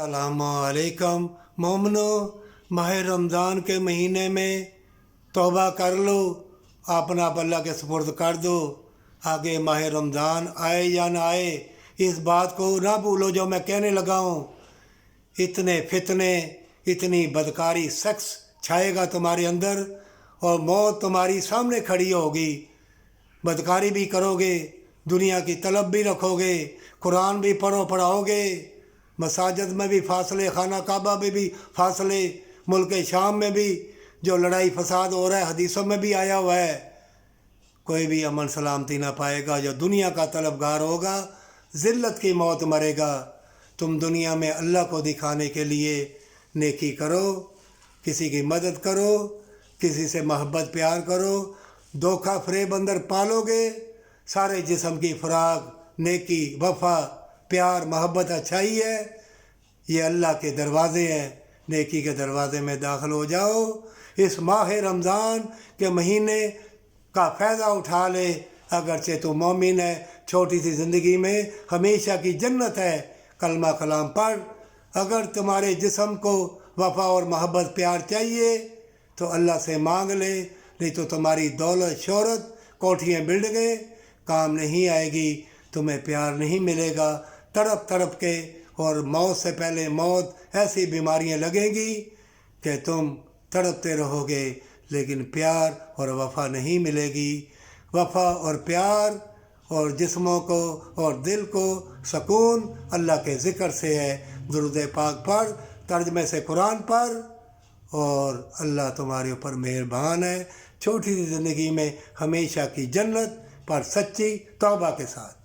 अस्सलाम वालेकुम मोमनो। माह रमज़ान के महीने में तौबा कर लो, अपना आप अल्लाह के सुपुर्द कर दो। आगे माह रमज़ान आए या ना आए, इस बात को ना भूलो जो मैं कहने लगा हूँ। इतने फितने, इतनी बदकारी सेक्स छाएगा तुम्हारे अंदर और मौत तुम्हारी सामने खड़ी होगी। बदकारी भी करोगे, दुनिया की तलब भी रखोगे, कुरान भी पढ़ाओगे, मसाजिद में भी फासले, खाना काबा में भी फासले, मुल्क शाम में भी जो लड़ाई फसाद हो रहा है हदीसों में भी आया हुआ है। कोई भी अमन सलामती ना पाएगा। जो दुनिया का तलबगार होगा ज़िल्लत की मौत मरेगा। तुम दुनिया में अल्लाह को दिखाने के लिए नेकी करो, किसी की मदद करो, किसी से मोहब्बत प्यार करो। धोखा फरेब अंदर पालोगे, सारे जिस्म की खुराक नेकी वफ़ा प्यार मोहब्बत अच्छाई है। ये अल्लाह के दरवाज़े हैं, नेकी के दरवाज़े में दाखिल हो जाओ। इस माह रमज़ान के महीने का फ़ायदा उठा ले। अगरचे तू मोमिन है, छोटी सी ज़िंदगी में हमेशा की जन्नत है। कलमा कलाम पढ़। अगर तुम्हारे जिस्म को वफ़ा और मोहब्बत प्यार चाहिए तो अल्लाह से मांग ले, नहीं तो तुम्हारी दौलत शोहरत कोठियाँ बिल्डिंगें काम नहीं आएगी, तुम्हें प्यार नहीं मिलेगा। तड़प तड़प के और मौत से पहले मौत ऐसी बीमारियां लगेंगी कि तुम तड़पते रहोगे, लेकिन प्यार और वफ़ा नहीं मिलेगी। वफ़ा और प्यार और जिस्मों को और दिल को सुकून अल्लाह के ज़िक्र से है। दुरूद पाक पढ़, तर्जमे से कुरान पढ़ और अल्लाह तुम्हारे ऊपर मेहरबान है। छोटी सी ज़िंदगी में हमेशा की जन्नत पर सच्ची तौबा के साथ।